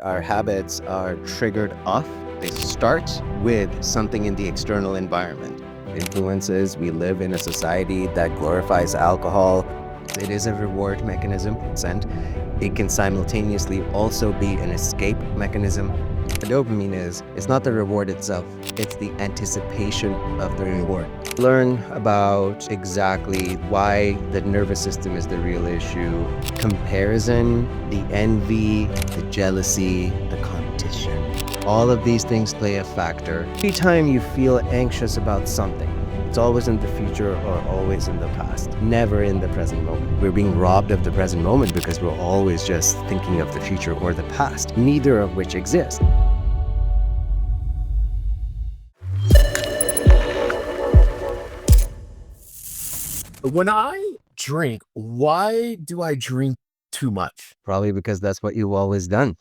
Our habits are triggered off. They start with something in the external environment. Influences, we live in a society that glorifies alcohol. It is a reward mechanism, and it can simultaneously also be an escape mechanism. The dopamine it's not the reward itself, it's the anticipation of the reward. Learn about exactly why the nervous system is the real issue, comparison, the envy, the jealousy, the competition. All of these things play a factor. Every time you feel anxious about something, it's always in the future or always in the past, never in the present moment. We're being robbed of the present moment because we're always just thinking of the future or the past, neither of which exist. When I drink, why do I drink too much? Probably because that's what you've always done.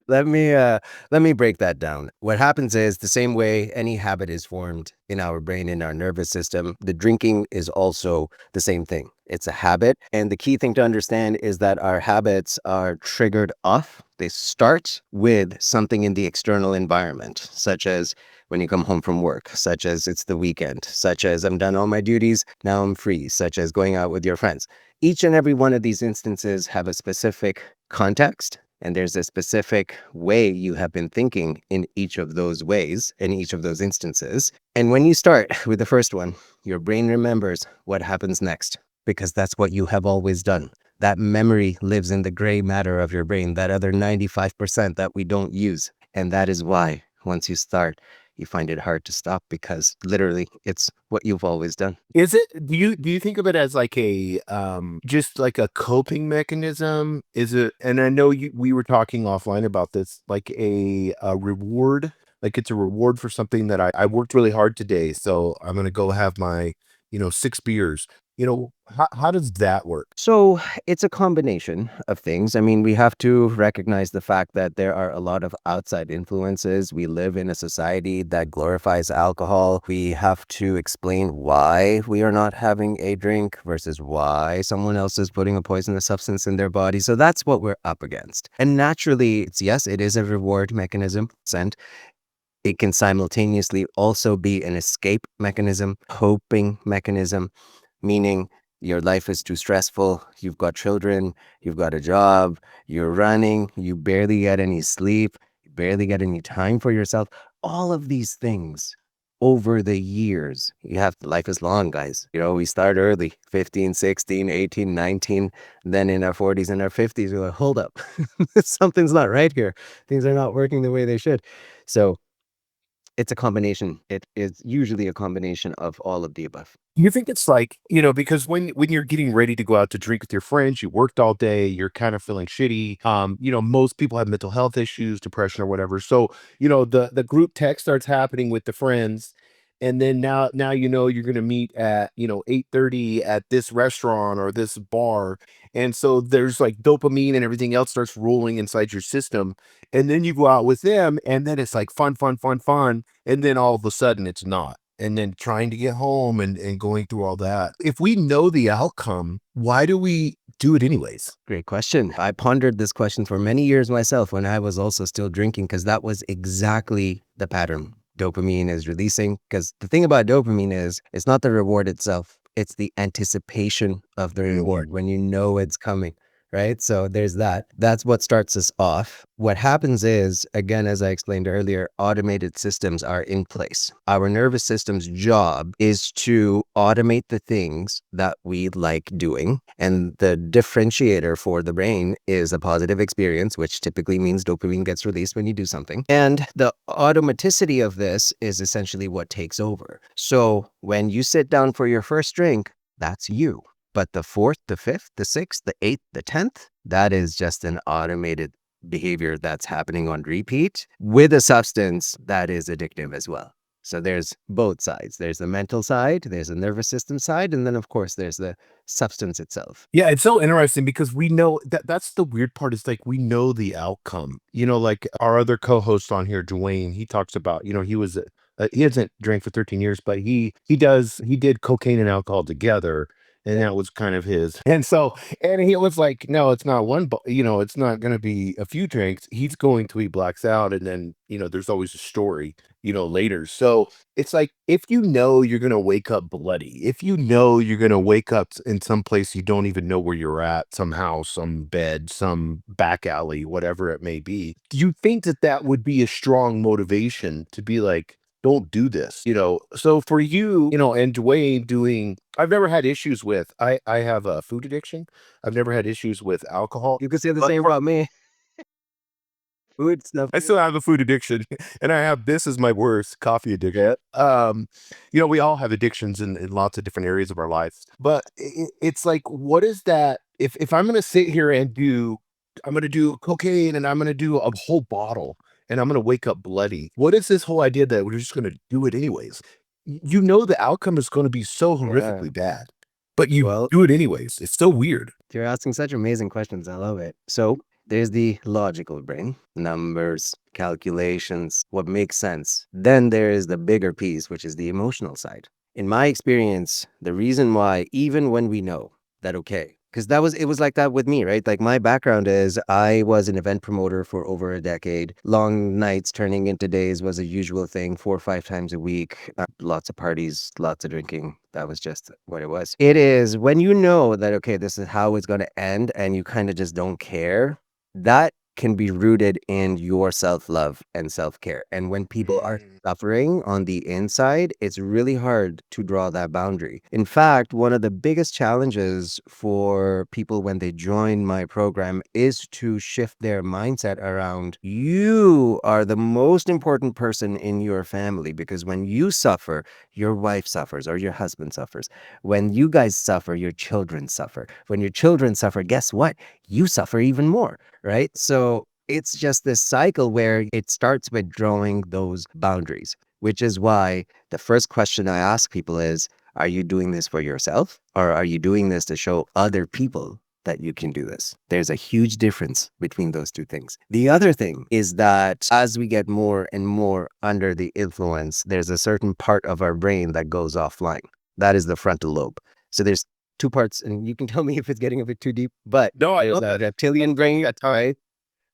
Let me break that down. What happens is the same way any habit is formed in our brain, in our nervous system, the drinking is also the same thing. It's a habit. And the key thing to understand is that our habits are triggered off. They start with something in the external environment, such as when you come home from work, such as it's the weekend, such as I'm done all my duties, now I'm free, such as going out with your friends. Each and every one of these instances have a specific context, and there's a specific way you have been thinking in each of those ways, in each of those instances. And when you start with the first one, your brain remembers what happens next because that's what you have always done. That memory lives in the gray matter of your brain, that other 95% that we don't use. And that is why once you start, you find it hard to stop because literally it's what you've always done. Is it do you think of it as like a just like a coping mechanism? Is it, and I know we were talking offline about this, like a reward, like it's a reward for something that I worked really hard today, so I'm gonna go have my, 6 beers. How does that work? So it's a combination of things. I mean, we have to recognize the fact that there are a lot of outside influences. We live in a society that glorifies alcohol. We have to explain why we are not having a drink versus why someone else is putting a poisonous substance in their body. So that's what we're up against. And naturally, yes, it is a reward mechanism, and it can simultaneously also be an escape mechanism, coping mechanism, meaning your life is too stressful, you've got children, you've got a job, you're running, you barely get any sleep, you barely get any time for yourself. All of these things over the years, life is long, guys. We start early, 15, 16, 18, 19, then in our 40s and our 50s, we're like, hold up, something's not right here. Things are not working the way they should. So it's a combination. It is usually a combination of all of the above. You think it's like, because when you're getting ready to go out to drink with your friends, you worked all day, you're kind of feeling shitty. Most people have mental health issues, depression or whatever. So, the group text starts happening with the friends. And then now you're gonna meet at 8:30 at this restaurant or this bar. And so there's like dopamine and everything else starts rolling inside your system. And then you go out with them, and then it's like fun, fun, fun, fun. And then all of a sudden it's not, and then trying to get home and going through all that. If we know the outcome, why do we do it anyways? Great question. I pondered this question for many years myself when I was also still drinking, because that was exactly the pattern. Dopamine is releasing, because the thing about dopamine is it's not the reward itself. It's the anticipation of the reward when you know it's coming, right? So there's that. That's what starts us off. What happens is, again, as I explained earlier, automated systems are in place. Our nervous system's job is to automate the things that we like doing. And the differentiator for the brain is a positive experience, which typically means dopamine gets released when you do something. And the automaticity of this is essentially what takes over. So when you sit down for your first drink, that's you. But the fourth, the fifth, the sixth, the eighth, the 10th, that is just an automated behavior that's happening on repeat with a substance that is addictive as well. So there's both sides. There's the mental side, there's the nervous system side, and then of course there's the substance itself. Yeah, it's so interesting because we know that's the weird part, is like we know the outcome. Like our other co-host on here, Dwayne, he talks about, he hasn't drank for 13 years, but he did cocaine and alcohol together. And Yeah. that was kind of his. And so, and he was like, no, it's not one, it's not going to be a few drinks. He's going to, he blacks out. And then, there's always a story, later. So it's like, if you know you're going to wake up bloody, if you know you're going to wake up in some place you don't even know where you're at, some house, some bed, some back alley, whatever it may be, do you think that that would be a strong motivation to be like, don't do this, so for you, and Dwayne doing, I've never had issues with, I have a food addiction. I've never had issues with alcohol, You could say the but same for about me. Food stuff. I still have a food addiction, and I have this is my worst, coffee addiction. We all have addictions in lots of different areas of our lives, but it's like, what is that? If I'm gonna sit here and I'm gonna do cocaine, and I'm gonna do a whole bottle, and I'm gonna wake up bloody. What is this whole idea that we're just gonna do it anyways? You know the outcome is going to be so Yeah. horrifically bad, but you Well, do it anyways. It's so weird. you're asking such amazing questions. I love it. So there's the logical brain, numbers, calculations, what makes sense. Then there is the bigger piece, which is the emotional side. In my experience, the reason why, even when we know that, okay, because it was like that with me, right? Like my background is I was an event promoter for over a decade. Long nights turning into days was a usual thing, 4 or 5 times a week. Lots of parties, lots of drinking. That was just what it was. It is when you know that, okay, this is how it's going to end and you kind of just don't care, that can be rooted in your self love and self care. And when people are suffering on the inside, it's really hard to draw that boundary. In fact, one of the biggest challenges for people when they join my program is to shift their mindset around you are the most important person in your family, because when you suffer, your wife suffers or your husband suffers. When you guys suffer, your children suffer. When your children suffer, guess what? You suffer even more, right? So it's just this cycle where it starts with drawing those boundaries, which is why the first question I ask people is, are you doing this for yourself or are you doing this to show other people that you can do this? There's a huge difference between those two things. The other thing is that as we get more and more under the influence, there's a certain part of our brain that goes offline. That is the frontal lobe. So there's two parts, and you can tell me if it's getting a bit too deep, but No, I there's love a that. reptilian brain, right?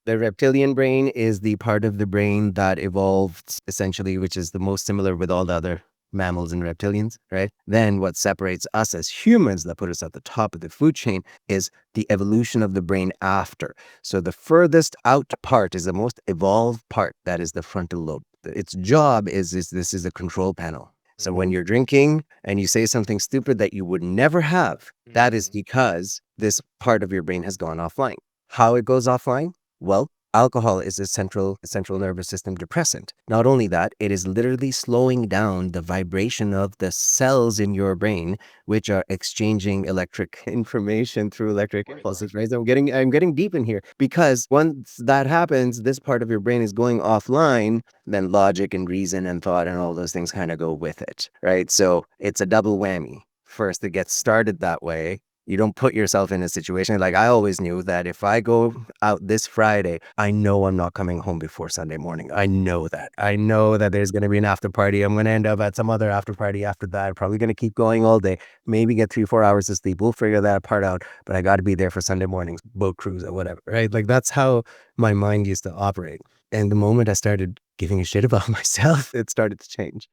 The reptilian brain is the part of the brain that evolved essentially, which is the most similar with all the other mammals and reptilians, right? Then what separates us as humans that put us at the top of the food chain is the evolution of the brain after. So the furthest out part is the most evolved part. That is the frontal lobe. Its job is this is a control panel. So when Mhm, you're drinking and you say something stupid that you would never have, that is mhm. because this part of your brain has gone offline. How it goes offline? Well, alcohol is a central nervous system depressant. Not only that, it is literally slowing down the vibration of the cells in your brain, which are exchanging electric information through electric impulses, right? So I'm getting deep in here because once that happens, this part of your brain is going offline, then logic and reason and thought and all those things kind of go with it, right? So it's a double whammy. First, it gets started that way. You don't put yourself in a situation like I always knew that if I go out this Friday, I know I'm not coming home before Sunday morning. I know that. I know that there's going to be an after party. I'm going to end up at some other after party after that. Probably going to keep going all day. Maybe get 3 or 4 hours of sleep. We'll figure that part out. But I got to be there for Sunday morning's boat cruise or whatever, right? Like that's how my mind used to operate. And the moment I started giving a shit about myself, it started to change.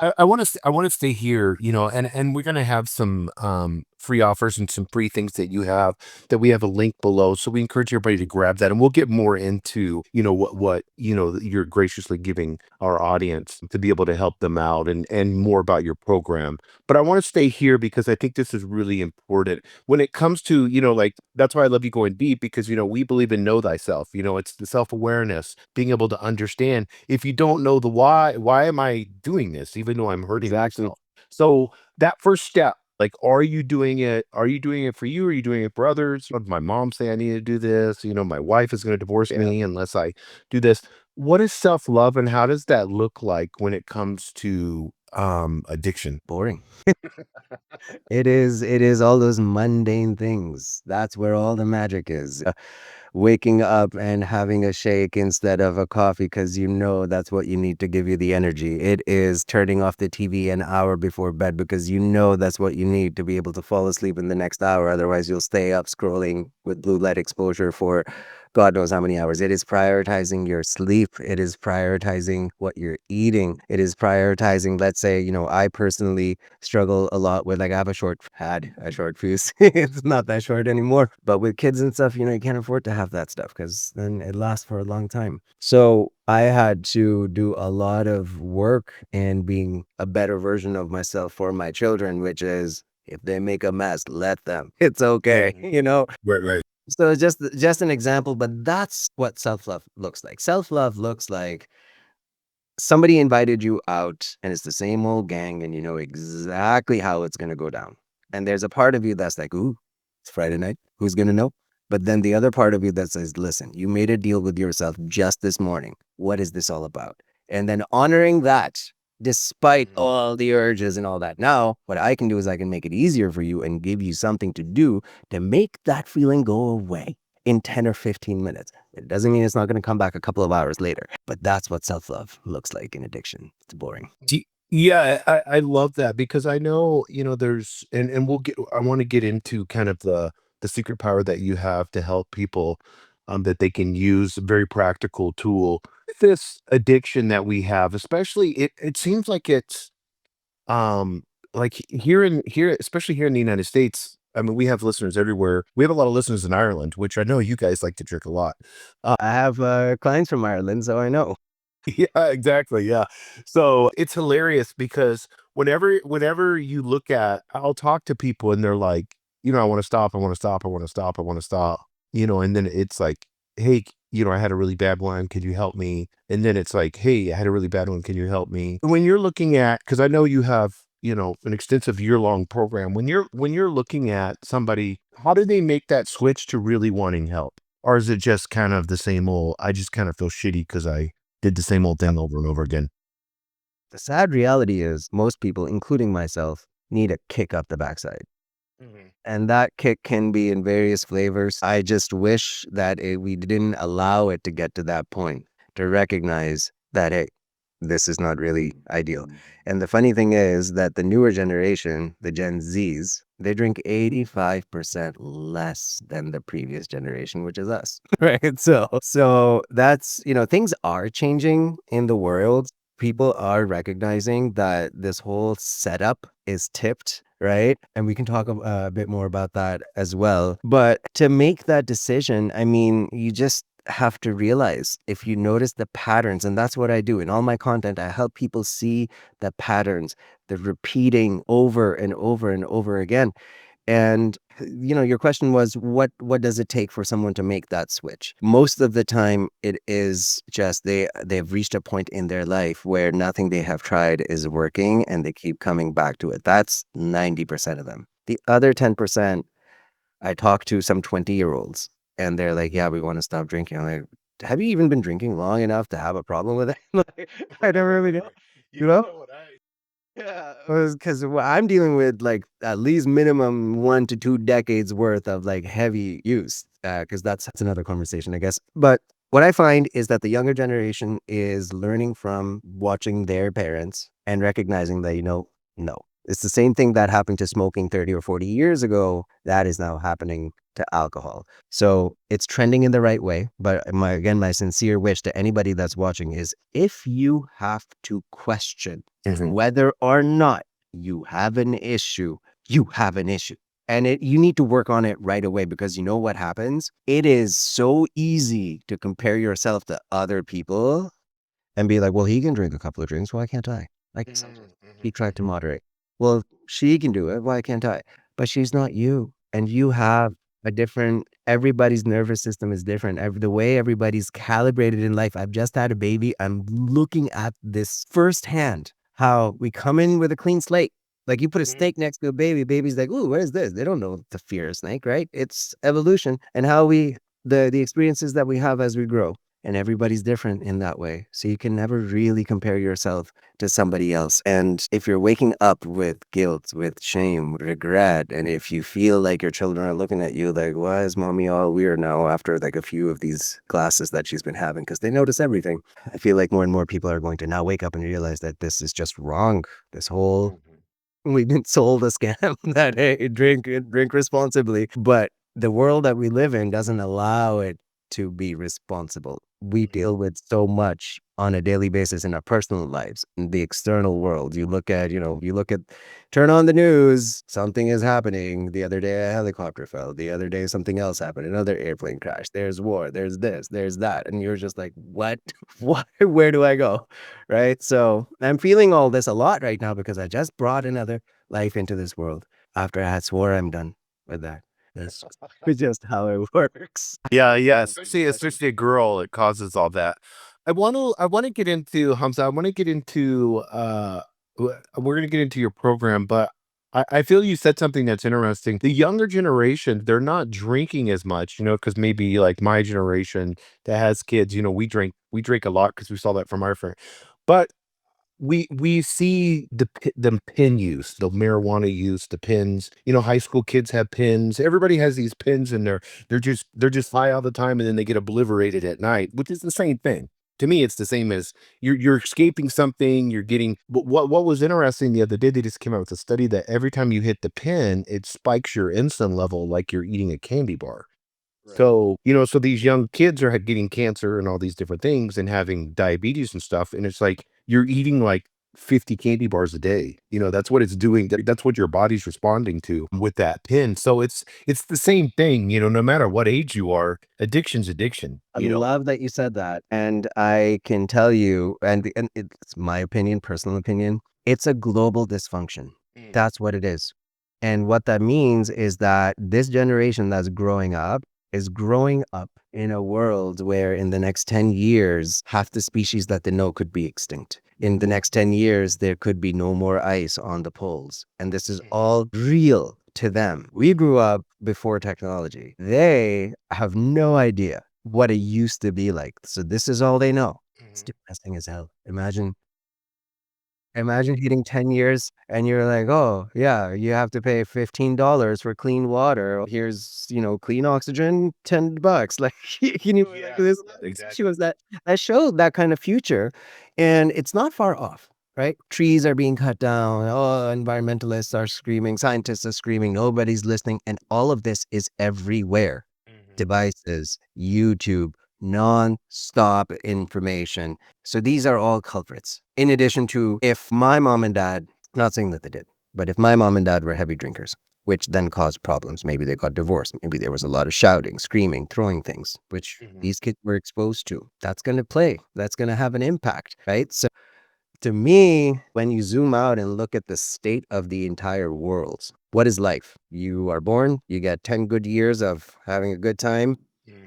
I want to I want to stay here, and we're gonna have some free offers and some free things that you have that we have a link below. So we encourage everybody to grab that, and we'll get more into what that you're graciously giving our audience to be able to help them out and more about your program. But I want to stay here because I think this is really important when it comes to like that's why I love you going deep because we believe in know thyself. It's the self awareness, being able to understand if you don't know the why am I doing this even though I'm hurting Exactly. myself? So that first step, like, are you doing it? Are you doing it for you? Are you doing it for others? Or did my mom say I need to do this? My wife is going to divorce me unless I do this. What is self love and how does that look like when it comes to Addiction. Boring. It is all those mundane things. That's where all the magic is. Waking up and having a shake instead of a coffee because you know that's what you need to give you the energy. It is turning off the TV an hour before bed because you know that's what you need to be able to fall asleep in the next hour. Otherwise, you'll stay up scrolling with blue light exposure for God knows how many hours. It is prioritizing your sleep. It is prioritizing what you're eating. It is prioritizing, let's say, I personally struggle a lot with, like, had a short fuse. It's not that short anymore. But with kids and stuff, you can't afford to have that stuff because then it lasts for a long time. So I had to do a lot of work in being a better version of myself for my children, which is if they make a mess, let them. It's okay, Right, right. So it's just an example, but that's what self-love looks like. Self-love looks like somebody invited you out and it's the same old gang and you know exactly how it's going to go down. And there's a part of you that's like, ooh, it's Friday night. Who's going to know? But then the other part of you that says, listen, you made a deal with yourself just this morning. What is this all about? And then honoring that despite Mhm. all the urges and all that. Now, what I can do is I can make it easier for you and give you something to do to make that feeling go away in 10 or 15 minutes. It doesn't mean it's not going to come back a couple of hours later, but that's what self love looks like in addiction. It's boring. Yeah, I love that because I know, there's and I want to get into kind of the secret power that you have to help people that they can use a very practical tool. This addiction that we have, especially it seems like it's like here, especially here in the United States. I mean, we have listeners everywhere. We have a lot of listeners in Ireland, which I know you guys like to drink a lot. I have clients from Ireland, so I know. Yeah, exactly. Yeah. So it's hilarious because whenever you look at, I'll talk to people and they're like, I want to stop, I want to stop, I want to stop, I want to stop, and then it's like, hey, I had a really bad one. Can you help me? And then it's like, hey, I had a really bad one. Can you help me? When you're looking at, because I know you have, an extensive year-long program. When you're looking at somebody, how do they make that switch to really wanting help? Or is it just kind of the same old, I just kind of feel shitty because I did the same old thing over and over again. The sad reality is most people, including myself, need a kick up the backside. Mhm. And that kick can be in various flavors. I just wish that we didn't allow it to get to that point to recognize that, hey, this is not really ideal. And the funny thing is that the newer generation, the Gen Zs, they drink 85% less than the previous generation, which is us. Right. So that's, things are changing in the world. People are recognizing that this whole setup is tipped, right? And we can talk a bit more about that as well. But to make that decision, I mean, you just have to realize if you notice the patterns, and that's what I do in all my content. I help people see the patterns, the repeating over and over and over again. And your question was what does it take for someone to make that switch? Most of the time it is just they've reached a point in their life where nothing they have tried is working and they keep coming back to it. That's 90% of them. The other 10%, I talk to some 20-year-olds and they're like, "Yeah, we want to stop drinking." I'm like, "Have you even been drinking long enough to have a problem with it?" Like, I don't really know. You You don't know? know what I Yeah, because I'm dealing with like at least minimum 1 to 2 decades worth of like heavy use. Because that's another conversation, I guess. But what I find is that the younger generation is learning from watching their parents and recognizing that, no, it's the same thing that happened to smoking 30 or 40 years ago that is now happening to alcohol. So it's trending in the right way. But my sincere wish to anybody that's watching is if you have to question Mhm. whether or not you have an issue, you have an issue. And you need to work on it right away because you know what happens? It is so easy to compare yourself to other people and be like, well, he can drink a couple of drinks. Why can't I? Like Mhm, mhm, he tried to mhm. moderate. Well, she can do it. Why can't I? But she's not you. And you have a different, everybody's nervous system is different. The way everybody's calibrated in life. I've just had a baby. I'm looking at this firsthand, how we come in with a clean slate. Like you put a Mhm. snake next to a baby, baby's like, ooh, what is this? They don't know to fear a snake, right? It's evolution and how the experiences that we have as we grow. And everybody's different in that way. So you can never really compare yourself to somebody else. And if you're waking up with guilt, with shame, regret, and if you feel like your children are looking at you like, why is mommy all weird now after like a few of these glasses that she's been having? Because they notice everything. I feel like more and more people are going to now wake up and realize that this is just wrong. This whole Mhm. we've been sold a scam that hey, drink responsibly, but the world that we live in doesn't allow it to be responsible. We Mhm. deal with so much on a daily basis in our personal lives, in the external world. You look at, turn on the news, something is happening. The other day, a helicopter fell. The other day, something else happened. Another airplane crashed. There's war. There's this. There's that. And you're just like, what? What? Where do I go? Right? So I'm feeling all this a lot right now because I just brought another life into this world after I had swore I'm done with that. That's just how it works. Yeah, yeah, especially a girl, it causes all that. I wanna get into Hamza, I wanna get into, we're gonna get into your program, but I feel you said something that's interesting. The younger generation, they're not drinking as much, because maybe like my generation that has kids, we drink a lot because we saw that from our friend. But we see the pin use, the marijuana use, the pins. High school kids have pins. Everybody has these pins, and they're just high all the time, and then they get obliterated at night, which is the same thing. To me, it's the same as you're escaping something. You're getting. But what was interesting the other day, they just came out with a study that every time you hit the pin, it spikes your insulin level like you're eating a candy bar. Right. So these young kids are getting cancer and all these different things and having diabetes and stuff. And it's like you're eating like 50 candy bars a day. That's what it's doing. That's what your body's responding to with that pin. So it's the same thing, no matter what age you are, addiction's addiction, I love that you said that. And I can tell you, and it's my opinion, personal opinion, it's a global dysfunction. Mm. That's what it is. And what that means is that this generation that's growing up is growing up in a world where in the next 10 years, half the species that they know could be extinct. In the next 10 years, there could be no more ice on the poles. And this is Mhm. all real to them. We grew up before technology. They have no idea what it used to be like. So this is all they know. It's Mhm. depressing as hell. Imagine hitting 10 years and you're like, "Oh, yeah, you have to pay $15 for clean water. Here's, clean oxygen, $10." Like, like Yeah, this yeah, shows exactly. that showed that kind of future, and it's not far off, right? Trees are being cut down. Oh, environmentalists are screaming, scientists are screaming, nobody's listening, and all of this is everywhere. Mhm. Devices, YouTube, non-stop information. So these are all culprits. In addition to if my mom and dad, not saying that they did, but if my mom and dad were heavy drinkers, which then caused problems, maybe they got divorced, maybe there was a lot of shouting, screaming, throwing things, which Mhm. these kids were exposed to. That's going to play. That's going to have an impact, right? So to me, when you zoom out and look at the state of the entire world, what is life? You are born, you get 10 good years of having a good time,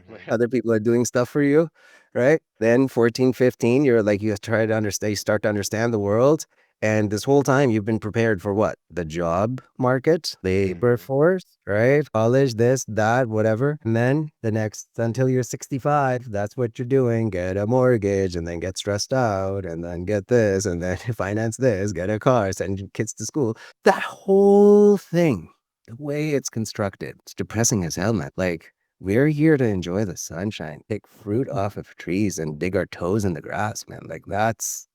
where Mhm. other people are doing stuff for you, right? Then 14, 15, you're like, you try to understand, you start to understand the world. And this whole time you've been prepared for what? The job market, labor Mhm. force, right? College, this, that, whatever. And then the next, until you're 65, that's what you're doing. Get a mortgage and then get stressed out and then get this and then finance this, get a car, send your kids to school. That whole thing, the way it's constructed, it's depressing as hell, man. Like, we're here to enjoy the sunshine, pick fruit off of trees, and dig our toes in the grass, man. Like that's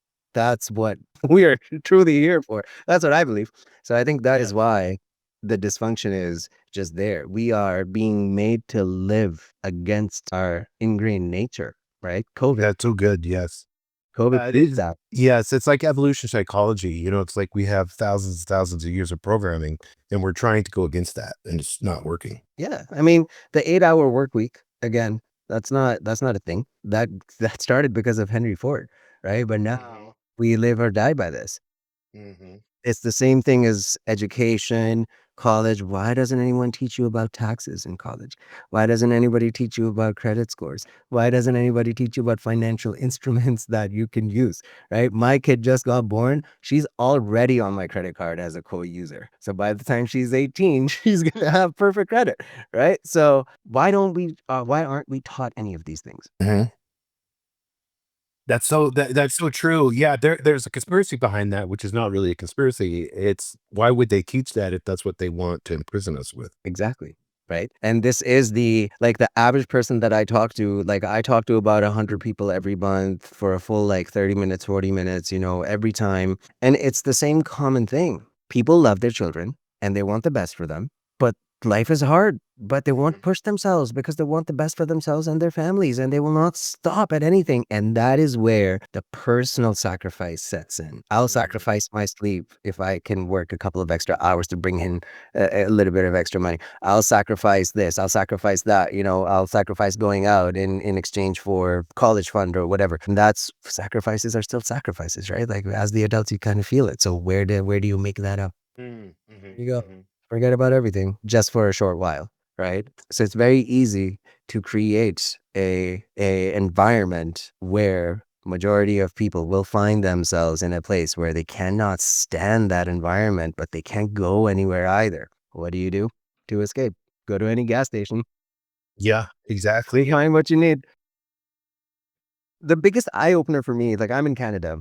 what we are truly here for. That's what I believe. So I think that is Yes. why the dysfunction is just there. We are being made to live against our ingrained nature, right? That's so good. Yes. COVID It proved is. that. Yes, it's like evolution psychology. It's like we have thousands and thousands of years of programming, and we're trying to go against that, and it's not working. Yeah. I mean, the 8-hour work week, again, that's not a thing. That started because of Henry Ford, right? But Mhm. now we live or die by this. Mhm. It's the same thing as education, college. Why doesn't anyone teach you about taxes in college? Why doesn't anybody teach you about credit scores? Why doesn't anybody teach you about financial instruments that you can use, right? My kid just got born. She's already on my credit card as a co-user. So by the time she's 18, she's going to have perfect credit, right? So why aren't we taught any of these things? Mhm. That's so true. Yeah, there's a conspiracy behind that, which is not really a conspiracy. It's why would they teach that if that's what they want to imprison us with? Exactly. Right. And this is the average person that I talk to, like I talk to about 100 people every month for a full like 30 minutes, 40 minutes, every time. And it's the same common thing. People love their children and they want the best for them, but life is hard, but they won't push themselves because they want the best for themselves and their families and they will not stop at anything. And that is where the personal sacrifice sets in. I'll Mhm. sacrifice my sleep if I can work a couple of extra hours to bring in a little bit of extra money. I'll sacrifice this, I'll sacrifice that, I'll sacrifice going out in exchange for college fund or whatever. And that's sacrifices are still sacrifices, right? Like as the adults, you kind of feel it. So where do you make that up? Mm, mhm, You go, mhm. forget about everything just for a short while, right? So it's very easy to create a environment where majority of people will find themselves in a place where they cannot stand that environment, but they can't go anywhere either. What do you do to escape? Go to any gas station, Yeah, exactly. find what you need. The biggest eye opener for me, like I'm in Canada,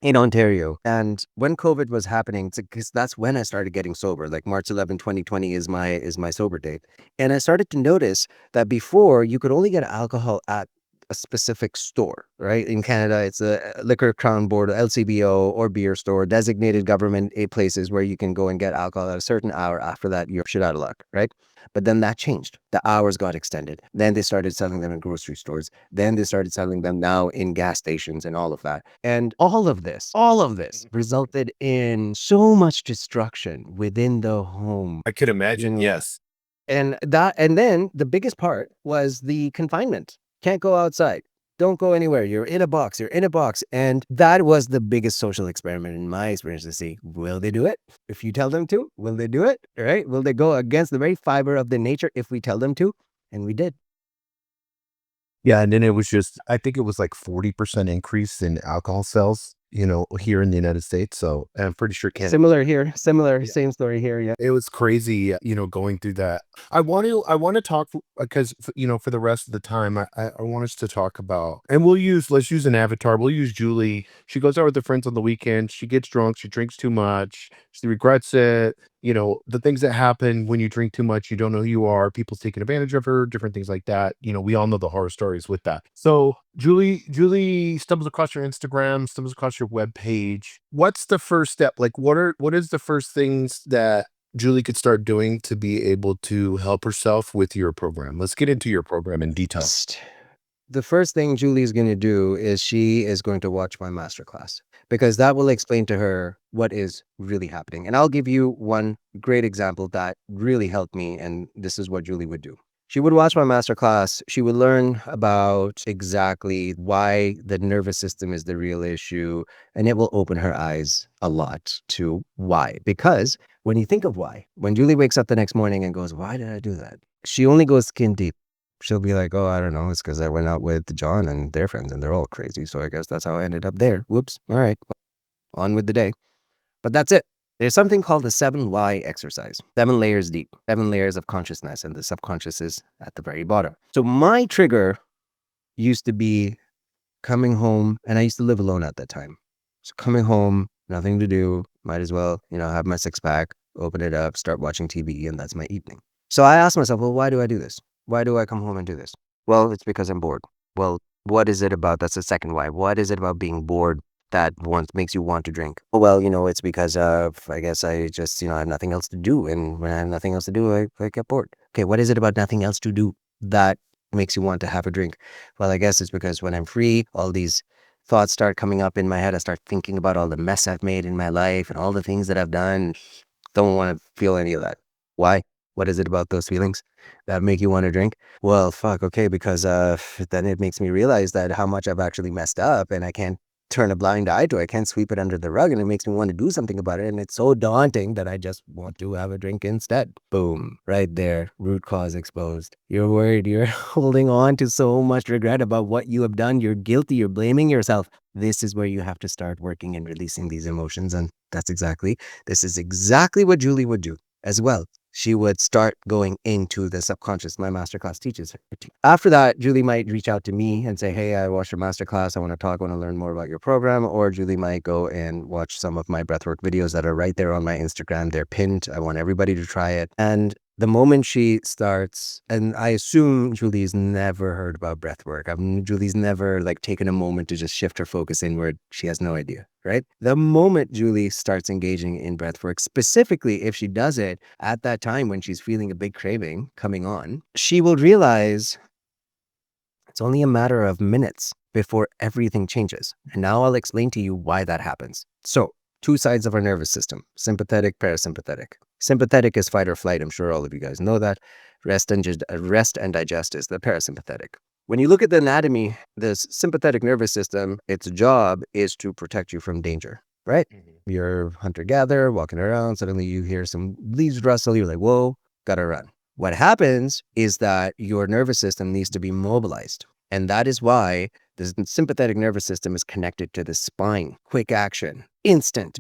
in Ontario. And when COVID was happening, because that's when I started getting sober. Like March 11, 2020 is my sober date. And I started to notice that before you could only get alcohol at a specific store, right? In Canada, it's a liquor crown board, LCBO, or beer store, designated government places where you can go and get alcohol at a certain hour. After that, you're shit out of luck, right? But then that changed. The hours got extended. Then they started selling them in grocery stores. Then they started selling them now in gas stations and all of that. And all of this resulted in so much destruction within the home. I could You imagine, know, yes. and then the biggest part was the confinement. Can't go outside. Don't go anywhere. You're in a box. You're in a box. And that was the biggest social experiment in my experience to see, will they do it? If you tell them to, will they do it? Right? Will they go against the very fiber of the nature if we tell them to? And we did. Yeah, and then it was just I think it was like 40% increase in alcohol sales, here in the United States, so I'm pretty sure Canada. Similar here. Similar. Same story here. Yeah. It was crazy, going through that. I want to talk because for the rest of the time, I want us to talk about, and let's use an avatar. We'll use Julie. She goes out with her friends on the weekend. She gets drunk. She drinks too much. She regrets it. The things that happen when you drink too much. You don't know who you are. People's taking advantage of her. Different things like that. We all know the horror stories with that. So Julie stumbles across your Instagram, stumbles across your web page. What's the first step? Like, what is the first things that Julie could start doing to be able to help herself with your program? Let's get into your program in detail. The first thing Julie is going to do is she is going to watch my masterclass because that will explain to her what is really happening. And I'll give you one great example that really helped me. And this is what Julie would do. She would watch my masterclass. She would learn about exactly why the nervous system is the real issue. And it will open her eyes a lot to why. Because when you think of why, when Julie wakes up the next morning and goes, why did I do that? She only goes skin deep. She'll be like, "Oh, I don't know. It's because I went out with John and their friends, and they're all crazy. So I guess that's how I ended up there. Whoops. All right. On with the day." But that's it. There's something called the 7 why exercise. 7 layers deep, 7 layers of consciousness, and the subconscious is at the very bottom. So my trigger used to be coming home, and I used to live alone at that time. So coming home, nothing to do, might as well, have my six pack, open it up, start watching TV, and that's my evening. So I asked myself, well, why do I do this? Why do I come home and do this? Well, it's because I'm bored. Well, what is it about? That's the second why. What is it about being bored that makes you want to drink? Oh, well, it's because of, I guess I just, I have nothing else to do. And when I have nothing else to do, I get bored. Okay, what is it about nothing else to do that makes you want to have a drink? Well, I guess it's because when I'm free, all these thoughts start coming up in my head. I start thinking about all the mess I've made in my life and all the things that I've done. Don't want to feel any of that. Why? What is it about those feelings that make you want to drink? Well, fuck, okay, because then it makes me realize that how much I've actually messed up and I can't turn a blind eye to it. I can't sweep it under the rug and it makes me want to do something about it. And it's so daunting that I just want to have a drink instead. Boom, right there, root cause exposed. You're worried, you're holding on to so much regret about what you have done. You're guilty, you're blaming yourself. This is where you have to start working and releasing these emotions. And this is exactly what Julie would do as well. she would start going into the subconscious. My masterclass teaches her. After that, Julie might reach out to me and say, "Hey, I watched your masterclass. I want to talk. I want to learn more about your program." Or Julie might go and watch some of my breathwork videos that are right there on my Instagram. They're pinned. I want everybody to try it. And the moment she starts, and I assume Julie's never heard about breathwork. Julie's never like taken a moment to just shift her focus inward. She has no idea, right? The moment Julie starts engaging in breathwork, specifically if she does it at that time when she's feeling a big craving coming on, she will realize it's only a matter of minutes before everything changes. And now I'll explain to you why that happens. So, two sides of our nervous system: sympathetic, parasympathetic. Sympathetic is fight or flight. I'm sure all of you guys know that. Rest and digest is the parasympathetic. When you look at the anatomy, this sympathetic nervous system, its job is to protect you from danger, right? You're hunter-gatherer, walking around, suddenly you hear some leaves rustle, you're like, whoa, gotta run. What happens is that your nervous system needs to be mobilized. And that is why the sympathetic nervous system is connected to the spine. Quick action, instant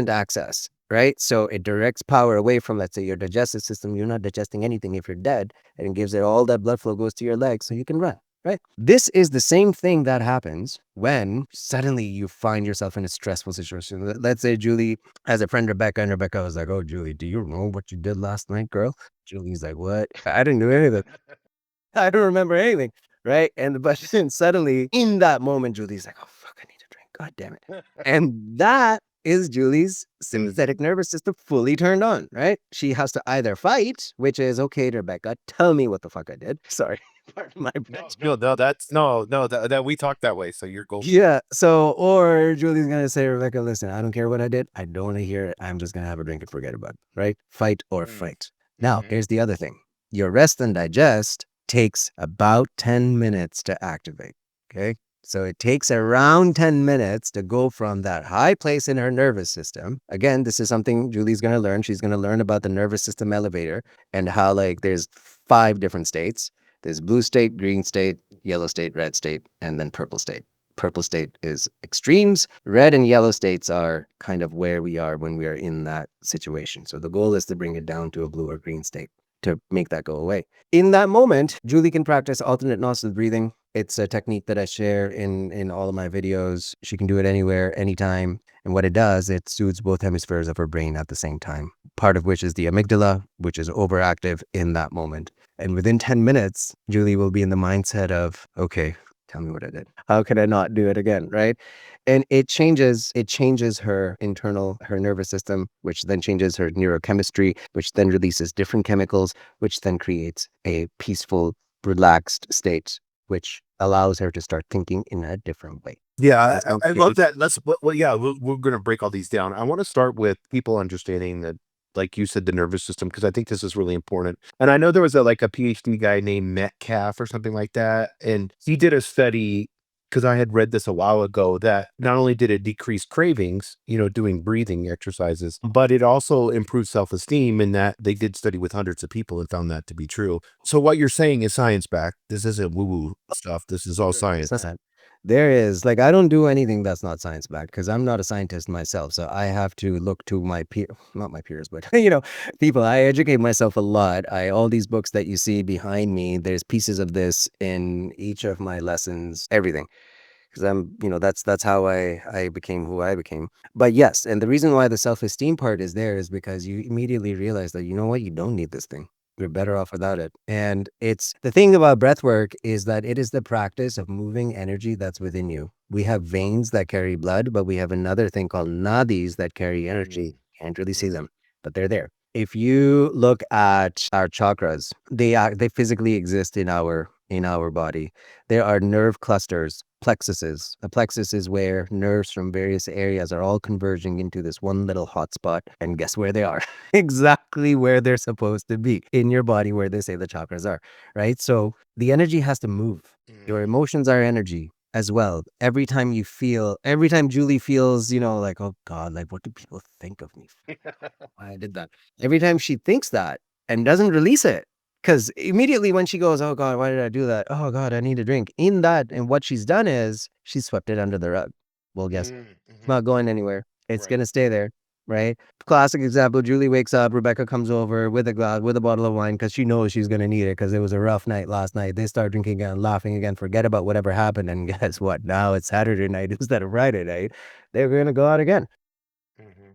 access, right? So it directs power away from, let's say, your digestive system. You're not digesting anything if you're dead, and it gives it all that blood flow goes to your legs so you can run. Right? This is the same thing that happens when suddenly you find yourself in a stressful situation. Let's say Julie has a friend, Rebecca, and Rebecca was like, "Oh, Julie, do you know what you did last night, girl?" Julie's like, "What? I didn't do anything. I don't remember anything." Right? And but then suddenly in that moment, Julie's like, "Oh, fuck, I need a drink. God damn it." And that is Julie's sympathetic nervous system fully turned on, right? She has to either fight, which is, "Okay, Rebecca, tell me what the fuck I did." Sorry. Pardon my French. No, that we talk that way. So you're golden. Yeah. So, or Julie's gonna say, "Rebecca, listen, I don't care what I did. I don't want to hear it. I'm just gonna have a drink and forget about it." Right? Fight or fight. Now, here's the other thing. Your rest and digest takes about 10 minutes to activate. Okay. So it takes around 10 minutes to go from that high place in her nervous system. Again, this is something Julie's going to learn. She's going to learn about the nervous system elevator and how, like, there's 5 different states. There's blue state, green state, yellow state, red state, and then purple state. Purple state is extremes. Red and yellow states are kind of where we are when we are in that situation. So the goal is to bring it down to a blue or green state to make that go away. In that moment, Julie can practice alternate nostril breathing. It's a technique that I share in all of my videos. She can do it anywhere, anytime. And what it does, it soothes both hemispheres of her brain at the same time, part of which is the amygdala, which is overactive in that moment. And within 10 minutes, Julie will be in the mindset of, "Okay, tell me what I did. How can I not do it again?" Right? And it changes her nervous system, which then changes her neurochemistry, which then releases different chemicals, which then creates a peaceful, relaxed state, which allows her to start thinking in a different way. Yeah, That's how I love that. Yeah, we're going to break all these down. I want to start with people understanding that, like you said, the nervous system, because I think this is really important. And I know there was a PhD guy named Metcalf or something like that, and he did a study because I had read this a while ago that not only did it decrease cravings, doing breathing exercises, but it also improved self-esteem. And that they did study with hundreds of people and found that to be true. So what you're saying is science backed. This isn't woo-woo stuff. This is all science. 100%. There is, like, I don't do anything that's not science backed because I'm not a scientist myself. So I have to look to not my peers, but people. I educate myself a lot. All these books that you see behind me, there's pieces of this in each of my lessons, everything. Because that's how I became who I became. But yes, and the reason why the self-esteem part is there is because you immediately realize that, you know what, you don't need this thing. You're better off without it. And it's the thing about breath work is that it is the practice of moving energy that's within you. We have veins that carry blood, but we have another thing called nadis that carry energy. Can't really see them, but they're there. If you look at our chakras, they physically exist in our body. There are nerve clusters, plexuses. A plexus is where nerves from various areas are all converging into this one little hotspot. And guess where they are? Exactly where they're supposed to be in your body, where they say the chakras are, right? So the energy has to move. Your emotions are energy as well. Every time Julie feels, like, "Oh God, like, what do people think of me? Why I did that." Every time she thinks that and doesn't release it, because immediately when she goes, "Oh God, why did I do that? Oh God, I need a drink." And what she's done is she swept it under the rug. Well, guess it's not going anywhere. It's Right. gonna stay there. right? Classic example, Julie wakes up, Rebecca comes over with a glass, with a bottle of wine because she knows she's going to need it because it was a rough night last night. They start drinking again, laughing again, forget about whatever happened. And guess what? Now it's Saturday night instead of Friday night. They're going to go out again. Mhm.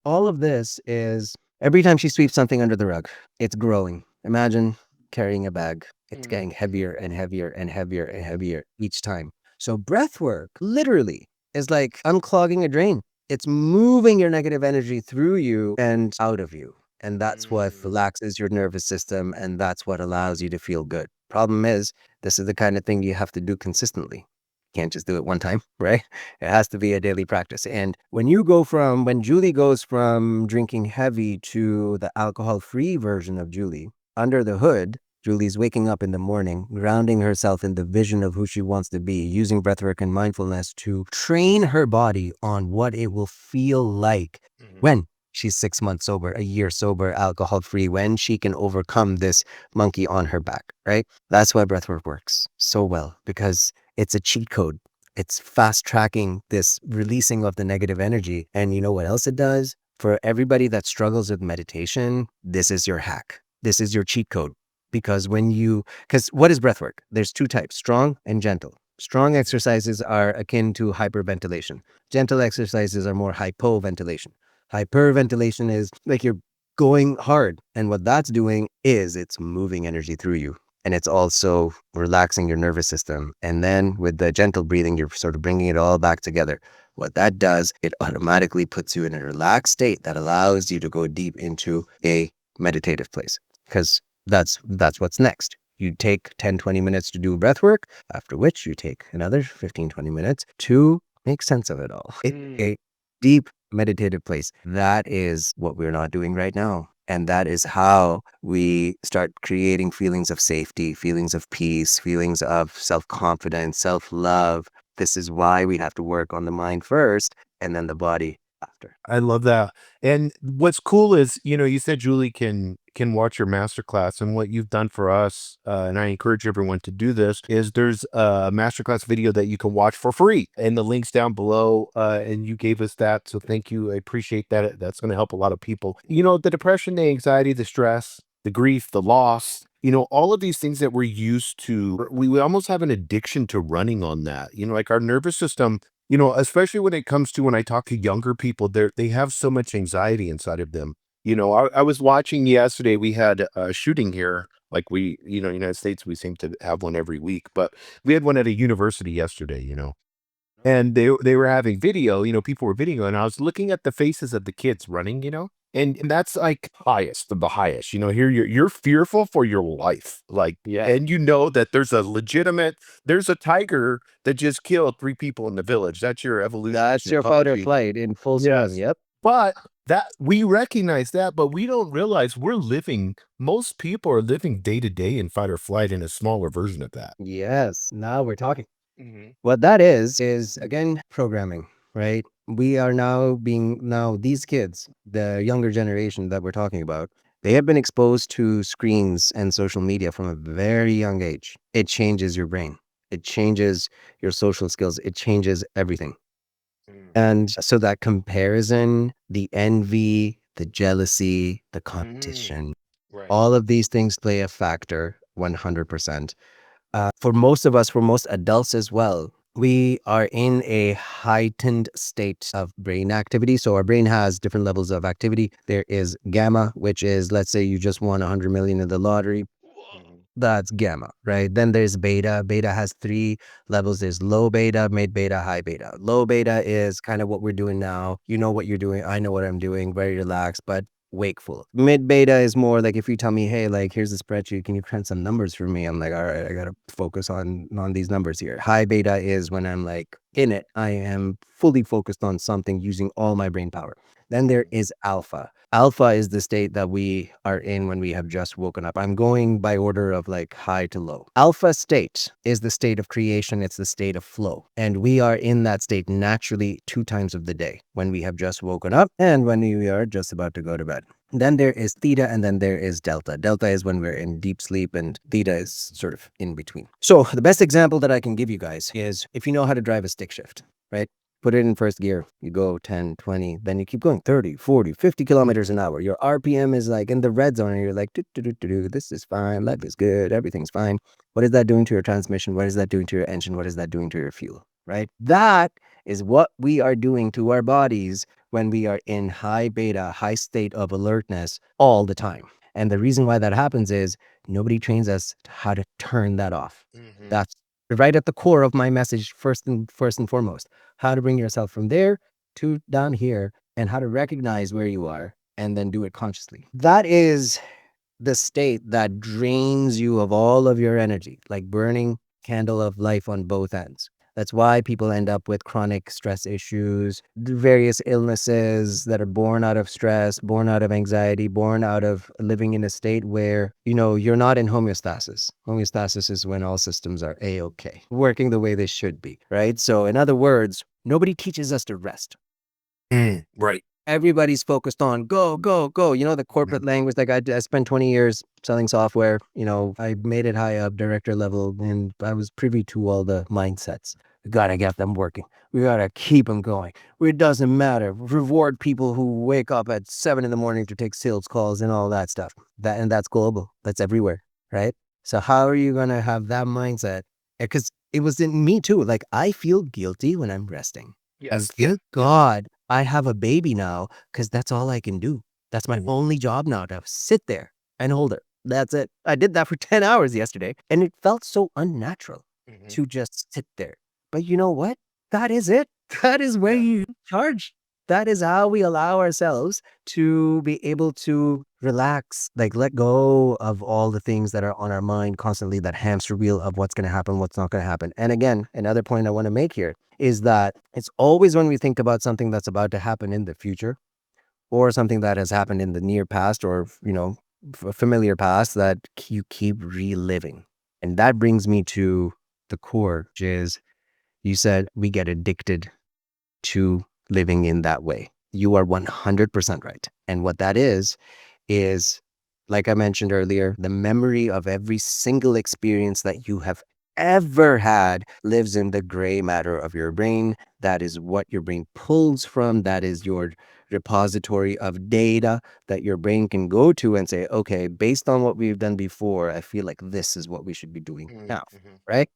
All of this is every time she sweeps something under the rug, it's growing. Imagine carrying a bag. It's Mm. getting heavier and heavier and heavier and heavier each time. So breath work literally is like unclogging a drain. It's moving your negative energy through you and out of you. And that's what Mm. relaxes your nervous system and that's what allows you to feel good. Problem is, this is the kind of thing you have to do consistently. Can't just do it one time, right? It has to be a daily practice. And when Julie goes from drinking heavy to the alcohol free version of Julie, under the hood, Julie's waking up in the morning, grounding herself in the vision of who she wants to be, using breathwork and mindfulness to train her body on what it will feel like Mhm. when she's 6 months sober, a year sober, alcohol free, when she can overcome this monkey on her back, right? That's why breathwork works so well because it's a cheat code. It's fast tracking this releasing of the negative energy. And you know what else it does? For everybody that struggles with meditation, this is your hack. This is your cheat code. Because what is breath work? There's two types, strong and gentle. Strong exercises are akin to hyperventilation. Gentle exercises are more hypoventilation. Hyperventilation is like you're going hard. And what that's doing is it's moving energy through you and it's also relaxing your nervous system. And then with the gentle breathing, you're sort of bringing it all back together. What that does, it automatically puts you in a relaxed state that allows you to go deep into a meditative place because that's what's next. You take 10, 20 minutes to do breath work, after which you take another 15, 20 minutes to make sense of it all. It's Mm. a deep meditative place. That is what we're not doing right now. And that is how we start creating feelings of safety, feelings of peace, feelings of self confidence, self love. This is why we have to work on the mind first and then the body after. I love that. And what's cool is, you said Julie can watch your masterclass, and what you've done for us, and I encourage everyone to do this, is there's a masterclass video that you can watch for free, and the link's down below. And you gave us that, so thank you. I appreciate that. That's going to help a lot of people. The depression, the anxiety, the stress, the grief, the loss. All of these things that we're used to, we almost have an addiction to running on that. Like our nervous system, especially when I talk to younger people, they have so much anxiety inside of them. I was watching yesterday, we had a shooting here, like United States, we seem to have one every week, but we had one at a university yesterday, and they were having video, people were videoing, and I was looking at the faces of the kids running, and that's like highest of the highest. Here you're fearful for your life. Like, Yeah. and that there's a tiger that just killed 3 people in the village. That's your evolution That's your fight or psychology. flight in full swing. Yes. Yep. But that we recognize that, but we don't realize most people are living day to day in fight or flight in a smaller version of that. Yes. Now we're talking. Mhm. What that is again programming, right? We are now these kids, the younger generation that we're talking about, they have been exposed to screens and social media from a very young age. It changes your brain. It changes your social skills. It changes everything. Mm. And so that comparison, the envy, the jealousy, the Mm. competition, Right. all of these things play a factor 100%. For most of us, for most adults as well, we are in a heightened state of brain activity. So our brain has different levels of activity. There is gamma, which is, let's say you just won 100 million in the lottery. Mhm. That's gamma, right? Then there's beta. Beta has three levels. There's low beta, mid beta, high beta. Low beta is kind of what we're doing now. You know what you're doing. I know what I'm doing. Very relaxed, but wakeful. Mid beta is more like if you tell me, hey, like here's a spreadsheet, can you crunch some numbers for me? I'm like, all right, I gotta focus on these numbers here. High beta is when I'm like in it. I am fully focused on something using all my brain power. Then there is alpha. Alpha is the state that we are in when we have just woken up. I'm going by order of like high to low. Alpha state is the state of creation, it's the state of flow. And we are in that state naturally 2 times of the day when we have just woken up and when we are just about to go to bed. Then there is theta and then there is delta. Delta is when we're in deep sleep and theta is sort of in between. So the best example that I can give you guys is if you know how to drive a stick shift, right? put it in first gear. You go 10, 20, then you keep going 30, 40, 50 kilometers an hour. Your RPM is like in the red zone and you're like, this is fine. Life is good. Everything's fine. What is that doing to your transmission? What is that doing to your engine? What is that doing to your fuel? Right? That is what we are doing to our bodies when we are in high beta, high state of alertness all the time. And the reason why that happens is nobody trains us how to turn that off. That's right at the core of my message, first and foremost. How to bring yourself from there to down here and how to recognize where you are and then do it consciously. That is the state that drains you of all of your energy, like burning candle of life on both ends. That's why people end up with chronic stress issues, various illnesses that are born out of stress, born out of anxiety, born out of living in a state where, you're not in homeostasis. Homeostasis is when all systems are A-okay, working the way they should be, right? So in other words, nobody teaches us to rest. Right. Everybody's focused on go, go, go. The corporate language. Like I spent 20 years selling software. I made it high up, director level, and I was privy to all the mindsets. We gotta get them working. We gotta keep them going. It doesn't matter. Reward people who wake up at 7 a.m. to take sales calls and all that stuff. That's global. That's everywhere, right? So how are you gonna have that mindset? Because it was in me too. Like I feel guilty when I'm resting. Yes. Good God, I have a baby now because that's all I can do. That's my only job now, to sit there and hold her. That's it. I did that for 10 hours yesterday and it felt so unnatural to just sit there. But you know what? That is it. That is where you charge. That is how we allow ourselves to be able to relax, like let go of all the things that are on our mind constantly, that hamster wheel of what's going to happen, what's not going to happen. And again, another point I want to make here is that it's always when we think about something that's about to happen in the future or something that has happened in the near past or, familiar past that you keep reliving. And that brings me to the core, which is you said we get addicted to living in that way. You are 100% right. And what that is, like I mentioned earlier, the memory of every single experience that you have ever had lives in the gray matter of your brain. That is what your brain pulls from. That is your repository of data that your brain can go to and say, okay, based on what we've done before, I feel like this is what we should be doing now, right?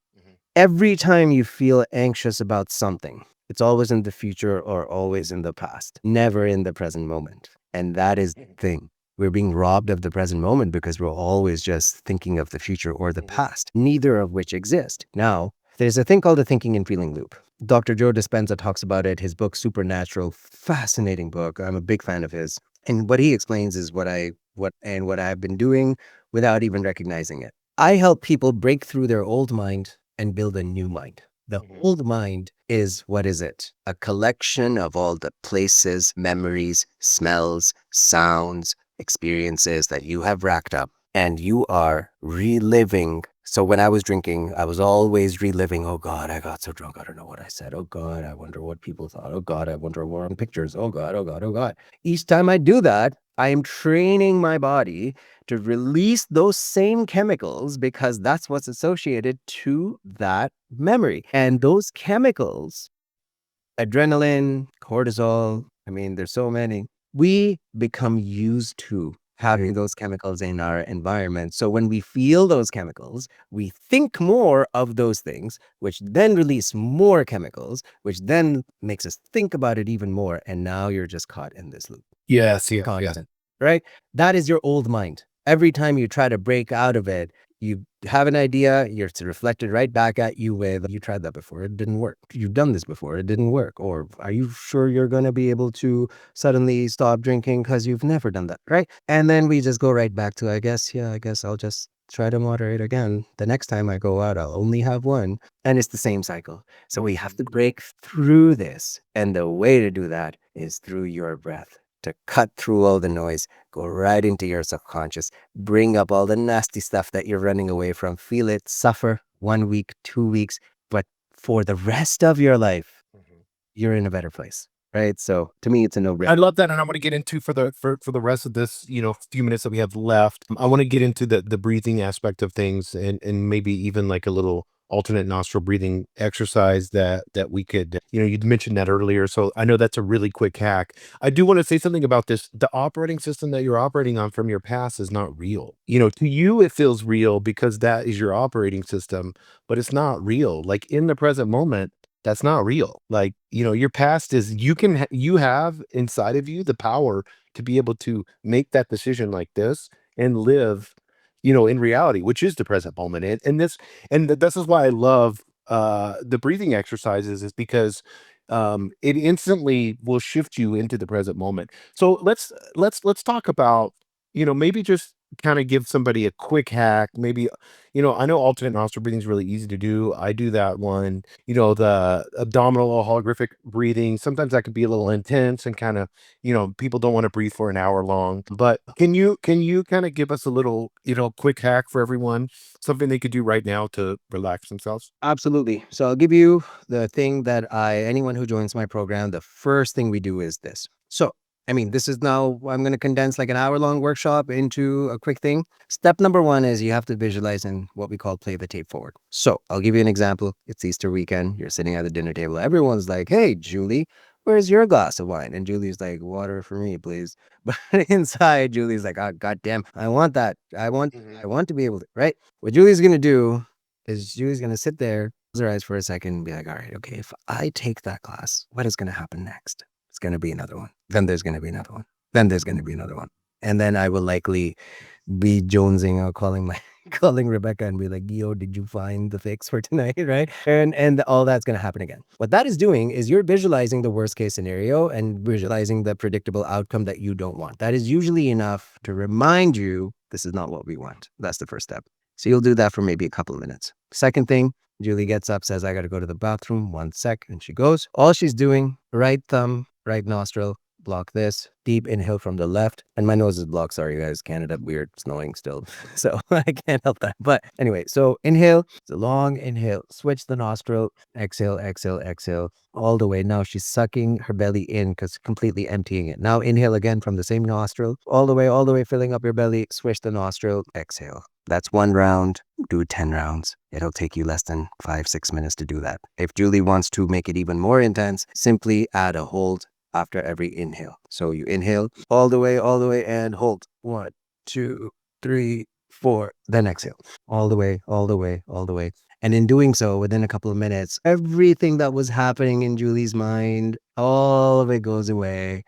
Every time you feel anxious about something, it's always in the future or always in the past, never in the present moment. And that is the thing. We're being robbed of the present moment because we're always just thinking of the future or the past, neither of which exist. Now, there's a thing called the thinking and feeling loop. Dr. Joe Dispenza talks about it. His book, Supernatural, fascinating book. I'm a big fan of his. And what he explains is what I've been doing without even recognizing it. I help people break through their old mind and build a new mind. The old mind is, what is it? A collection of all the places, memories, smells, sounds, experiences that you have racked up and you are reliving. So when I was drinking, I was always reliving, oh God, I got so drunk. I don't know what I said. Oh God, I wonder what people thought. Oh God, I wonder what on pictures. Oh God, oh God, oh God. Each time I do that, I am training my body to release those same chemicals because that's what's associated to that memory. And those chemicals, adrenaline, cortisol, I mean, there's so many. We become used to having those chemicals in our environment. So when we feel those chemicals, we think more of those things, which then release more chemicals, which then makes us think about it even more. And now you're just caught in this loop. Yes. Yeah. Constant, right? That is your old mind. Every time you try to break out of it, you have an idea, it's reflected right back at you with, you tried that before, it didn't work. You've done this before, it didn't work. Or are you sure you're going to be able to suddenly stop drinking because you've never done that, right? And then we just go right back to, I guess I'll just try to moderate again. The next time I go out, I'll only have one. And it's the same cycle. So we have to break through this. And the way to do that is through your breath. To cut through all the noise, go right into your subconscious, bring up all the nasty stuff that you're running away from, feel it, suffer 1 week, 2 weeks, but for the rest of your life, you're in a better place, right? So to me, it's a I no-brainer. love that, and I want to get into for the rest of this, few minutes that we have left. I want to get into the breathing aspect of things, and maybe even like a little alternate nostril breathing exercise that we could, you'd mentioned that earlier. So I know that's a really quick hack. I do want to say something about this. The operating system that you're operating on from your past is not real. To you, it feels real because that is your operating system, but it's not real. Like in the present moment, that's not real. Like, your past is you have inside of you the power to be able to make that decision like this and live, in reality, which is the present moment. This is why I love the breathing exercises, is because it instantly will shift you into the present moment. So let's talk about, maybe just kind of give somebody a quick hack. Maybe, I know alternate nostril breathing is really easy to do. I do that one. The abdominal holographic breathing. Sometimes that could be a little intense and kind of, people don't want to breathe for an hour long. But can you kind of give us a little, quick hack for everyone, something they could do right now to relax themselves? Absolutely. So I'll give you the thing that anyone who joins my program, the first thing we do is this. So, I mean, this is now, I'm going to condense like an hour-long workshop into a quick thing. Step number one is you have to visualize and what we call play the tape forward. So I'll give you an example. It's Easter weekend. You're sitting at the dinner table. Everyone's like, hey, Julie, where's your glass of wine? And Julie's like, water for me, please. But inside, Julie's like, oh, goddamn, I want that. I want to be able to, right? What Julie's going to do is Julie's gonna sit there, close her eyes for a second, and be like, all right, okay, if I take that class, what is gonna happen next? It's gonna be another one. Then there's gonna be another one. Then there's gonna be another one. And then I will likely be jonesing or calling my calling Rebecca and be like, yo, did you find the fix for tonight? Right. And all that's gonna happen again. What that is doing is you're visualizing the worst case scenario and visualizing the predictable outcome that you don't want. That is usually enough to remind you this is not what we want. That's the first step. So you'll do that for maybe a couple of minutes. Second thing, Julie gets up, says, I got to go to the bathroom. 1 sec. And she goes. All she's doing, right thumb, right nostril, block this. Deep inhale from the left. And my nose is blocked. Sorry, guys. Canada, weird, snowing still. So I can't help that. But anyway, so inhale. It's a long inhale. Switch the nostril. Exhale, exhale, exhale. All the way. Now she's sucking her belly in because completely emptying it. Now inhale again from the same nostril. All the way, filling up your belly. Switch the nostril. Exhale. That's 1 round. Do 10 rounds. It'll take you less than 5-6 minutes to do that. If Julie wants to make it even more intense, simply add a hold after every inhale. So you inhale all the way, and hold. 1, 2, 3, 4. Then exhale. All the way, all the way, all the way. And in doing so, within a couple of minutes, everything that was happening in Julie's mind, all of it goes away.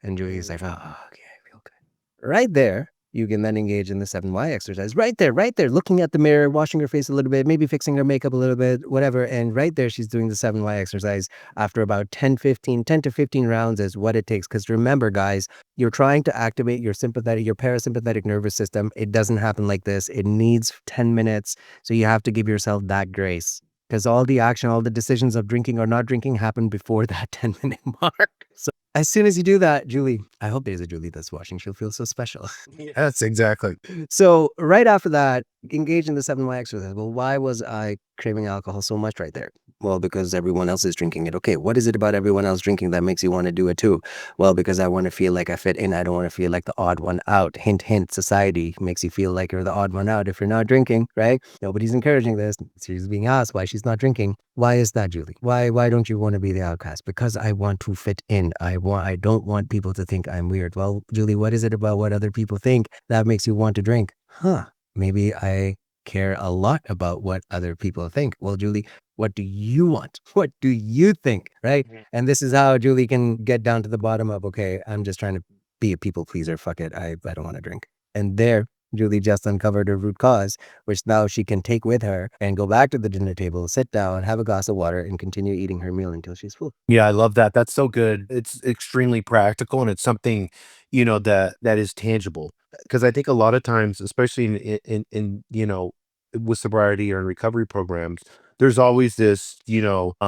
And Julie's like, oh, okay, I feel good. Right there, you can then engage in the 7Y exercise. Right there, looking at the mirror, washing her face a little bit, maybe fixing her makeup a little bit, whatever. And right there, she's doing the 7Y exercise after about 10 to 15 rounds is what it takes. Because remember, guys, you're trying to activate your parasympathetic nervous system. It doesn't happen like this. It needs 10 minutes. So you have to give yourself that grace. Because all the action, all the decisions of drinking or not drinking happen before that 10-minute mark. So as soon as you do that, Julie, I hope there's a Julie that's watching. She'll feel so special. Yes, exactly. So right after that, engage in the 7Y exercise. Well, why was I craving alcohol so much right there? Well, because everyone else is drinking it. Okay, what is it about everyone else drinking that makes you want to do it too? Well, because I want to feel like I fit in. I don't want to feel like the odd one out. Hint, hint, society makes you feel like you're the odd one out if you're not drinking, right? Nobody's encouraging this. She's being asked why she's not drinking. Why is that, Julie? Why don't you want to be the outcast? Because I want to fit in. I don't want people to think I'm weird. Well, Julie, what is it about what other people think that makes you want to drink? Maybe I care a lot about what other people think. Well, Julie, what do you want? What do you think? Right? And this is how Julie can get down to the bottom of, okay, I'm just trying to be a people pleaser. Fuck it. I don't want to drink. And there, Julie just uncovered her root cause, which now she can take with her and go back to the dinner table, sit down, have a glass of water, and continue eating her meal until she's full. Yeah, I love that. That's so good. It's extremely practical, and it's something, that is tangible. Because I think a lot of times, especially in with sobriety or in recovery programs, there's always this, yeah,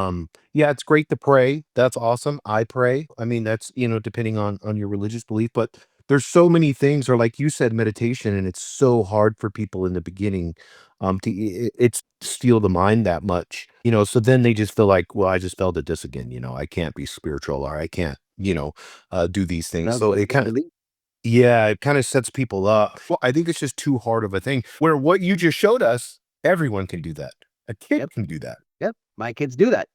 it's great to pray. That's awesome. I pray. I mean, that's, depending on your religious belief, but there's so many things, or like you said, meditation, and it's so hard for people in the beginning it's steal the mind that much, so then they just feel like, well, I just fell to this again, I can't be spiritual, or I can't, do these things. Now So go it again, kind of, Julie. yeah, it kind of sets people up. Well, I think it's just too hard of a thing, where what you just showed us, everyone can do that. A kid Yep. can do that. Yep. My kids do that.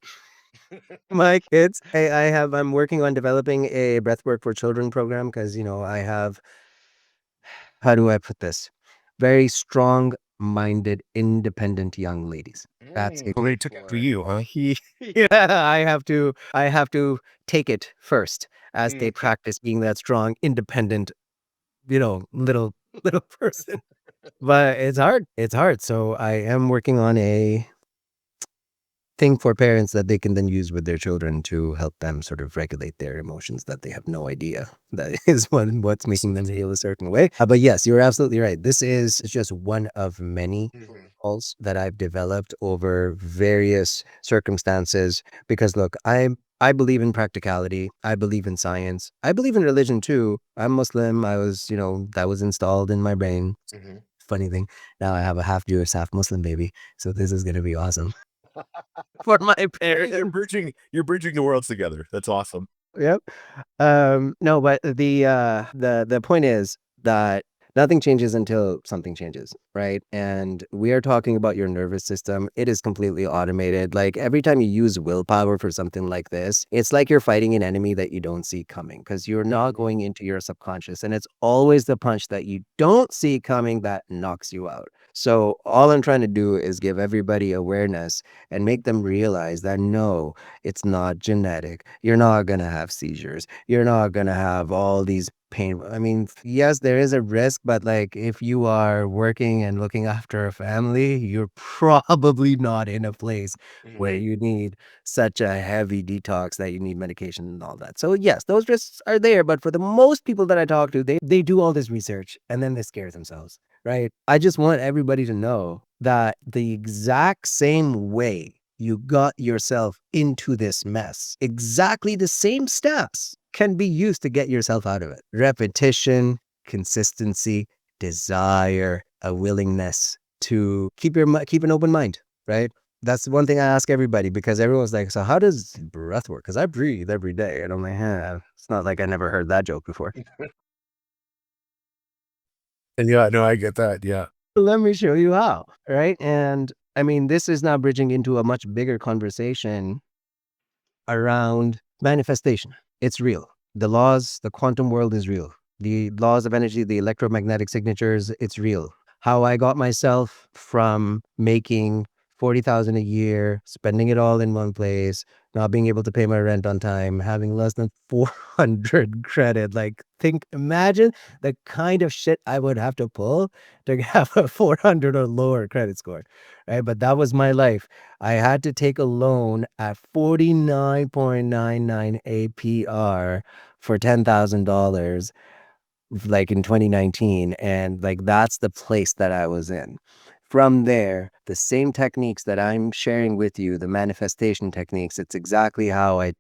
My kids. I'm working on developing a breathwork for children program because, I have, how do I put this? Very strong minded, independent young ladies. That's Oh, it they took after for. you, huh? Yeah, I have to take it first as they Mm. practice being that strong, independent, little little person. But it's hard. It's hard. So I am working on a thing for parents that they can then use with their children to help them sort of regulate their emotions that they have no idea that is what's making them feel a certain way. But yes, you're absolutely right. This is just one of many protocols that I've developed over various circumstances. Because look, I believe in practicality. I believe in science. I believe in religion too. I'm Muslim. I was, that was installed in my brain. Mhm. Funny thing, now I have a half Jewish, half Muslim baby. So this is gonna be awesome for my Hey, parents. you're bridging the worlds together. That's awesome. Yep. No, but the point is that nothing changes until something changes, right? And we are talking about your nervous system. It is completely automated. Like every time you use willpower for something like this, it's like you're fighting an enemy that you don't see coming because you're not Mhm. going into your subconscious. And it's always the punch that you don't see coming that knocks you out. So all I'm trying to do is give everybody awareness and make them realize that no, it's not genetic. You're not gonna have seizures. You're not gonna have all these pain. I mean, yes, there is a risk, but like if you are working and looking after a family, you're probably not in a place where Mhm. you need such a heavy detox that you need medication and all that. So yes, those risks are there, but for the most people that I talk to, they do all this research and then they scare themselves, right? I just want everybody to know that the exact same way you got yourself into this mess, exactly the same steps can be used to get yourself out of it. Repetition, consistency, desire, a willingness to keep an open mind, right? That's one thing I ask everybody because everyone's like, so how does breath work? Because I breathe every day. And I'm like, it's not like I never heard that joke before. And yeah, no, I get that. Yeah. Let me show you how, right? And I mean, this is now bridging into a much bigger conversation around manifestation. It's real. The quantum world is real. The laws of energy, the electromagnetic signatures, it's real. How I got myself from making 40,000 a year, spending it all in one place, not being able to pay my rent on time, having less than 400 credit. Like imagine the kind of shit I would have to pull to have a 400 or lower credit score. Right? But that was my life. I had to take a loan at 49.99 APR for $10,000 like in 2019, and like that's the place that I was in. From there, the same techniques that I'm sharing with you, the manifestation techniques, it's exactly how I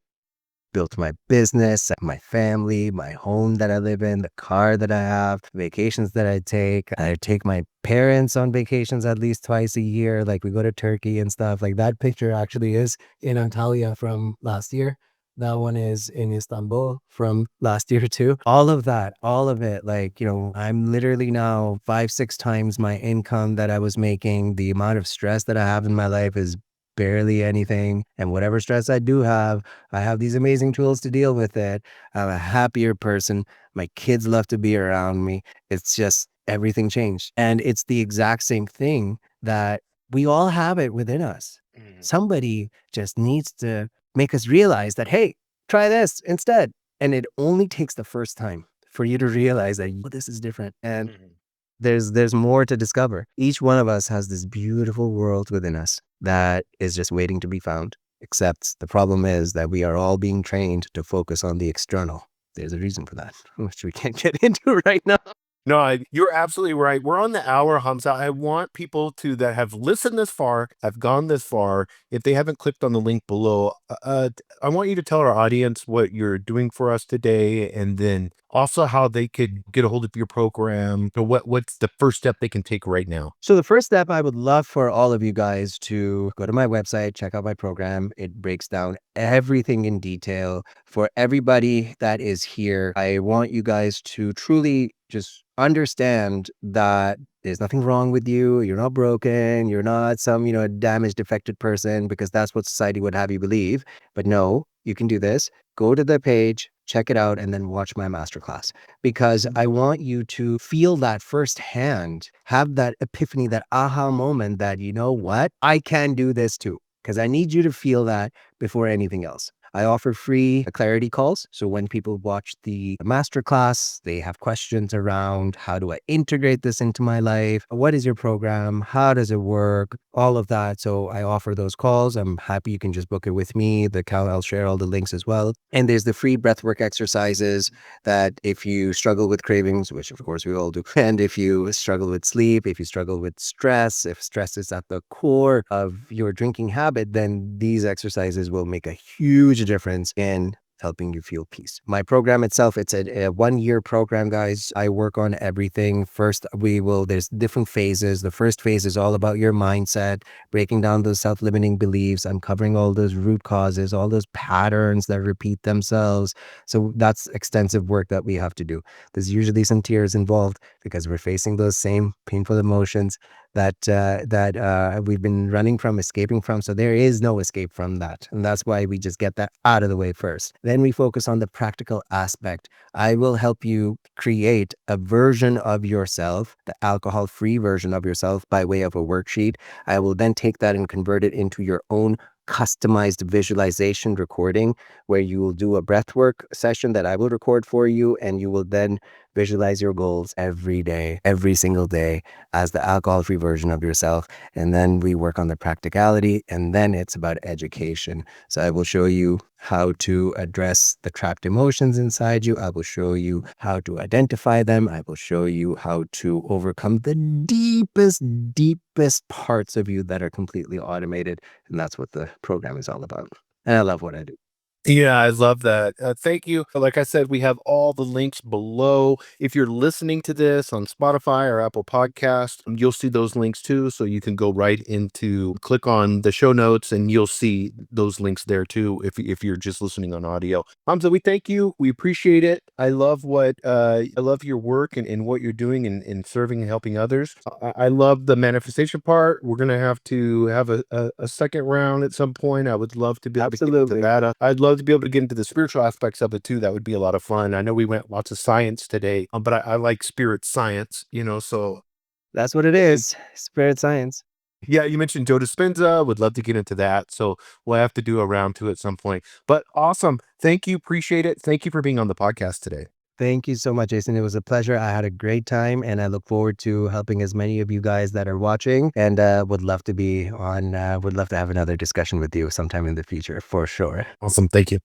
built my business, my family, my home that I live in, the car that I have, vacations that I take. I take my parents on vacations at least twice a year. Like we go to Turkey and stuff. Like that picture actually is in Antalya from last year. That one is in Istanbul from last year too. All of that, all of it, like, I'm literally now 5, 6 times my income that I was making. The amount of stress that I have in my life is barely anything. And whatever stress I do have, I have these amazing tools to deal with it. I'm a happier person. My kids love to be around me. It's just everything changed. And it's the exact same thing that we all have it within us. Mhm. Somebody just needs to make us realize that, hey, try this instead. And it only takes the first time for you to realize that this is different. And Mhm. there's more to discover. Each one of us has this beautiful world within us that is just waiting to be found. Except the problem is that we are all being trained to focus on the external. There's a reason for that, which we can't get into right now. No, you're absolutely right. We're on the hour, Hamza. I want people to that have listened this far, have gone this far. If they haven't clicked on the link below, I want you to tell our audience what you're doing for us today, and then also how they could get a hold of your program. So what's the first step they can take right now? So the first step, I would love for all of you guys to go to my website, check out my program. It breaks down everything in detail for everybody that is here. I want you guys to truly just understand that There's nothing wrong with you. You're not broken. You're not some, damaged, affected person because that's what society would have you believe. But no, you can do this. Go to the page, check it out, and then watch my masterclass because I want you to feel that firsthand, have that epiphany, that aha moment that, you know what, I can do this too. Because I need you to feel that before anything else. I offer free clarity calls. So when people watch the masterclass, they have questions around how do I integrate this into my life? What is your program? How does it work? All of that. So I offer those calls. I'm happy you can just book it with me. I'll share all the links as well. And there's the free breathwork exercises that if you struggle with cravings, which of course we all do, and if you struggle with sleep, if you struggle with stress, if stress is at the core of your drinking habit, then these exercises will make a huge difference in helping you feel peace. My program itself, it's a 1-year program, guys. I work on everything. First, there's different phases. The first phase is all about your mindset, breaking down those self-limiting beliefs. I'm covering all those root causes, all those patterns that repeat themselves. So that's extensive work that we have to do. There's usually some tears involved because we're facing those same painful emotions that we've been running from, escaping from. So there is no escape from that. And that's why we just get that out of the way first. Then we focus on the practical aspect. I will help you create a version of yourself, the alcohol-free version of yourself by way of a worksheet. I will then take that and convert it into your own customized visualization recording where you will do a breathwork session that I will record for you, and you will then visualize your goals every day, every single day as the alcohol-free version of yourself. And then we work on the practicality, and then it's about education. So I will show you how to address the trapped emotions inside you. I will show you how to identify them. I will show you how to overcome the deepest parts of you that are completely automated. And that's what the program is all about. And I love what I do. Yeah, I love that. Thank you. Like I said, we have all the links below. If you're listening to this on Spotify or Apple Podcast, you'll see those links too. So you can go right into click on the show notes and you'll see those links there too. If you're just listening on audio, Hamza, we thank you. We appreciate it. I love I love your work and what you're doing in serving and helping others. I love the manifestation part. We're gonna have to have a second round at some point. I would love to be able to get into Absolutely. that. I'd love to be able to get into the spiritual aspects of it too. That would be a lot of fun. I know we went lots of science today, but I like spirit science, so That's what it is. Spirit science. yeah, you mentioned Joe Dispenza. Would love to get into that. So we'll have to do a round two at some point. But awesome. Thank you. Appreciate it. Thank you for being on the podcast today. Thank you so much, Jason. It was a pleasure. I had a great time, and I look forward to helping as many of you guys that are watching, and would love to have another discussion with you sometime in the future for sure. Awesome. Thank you.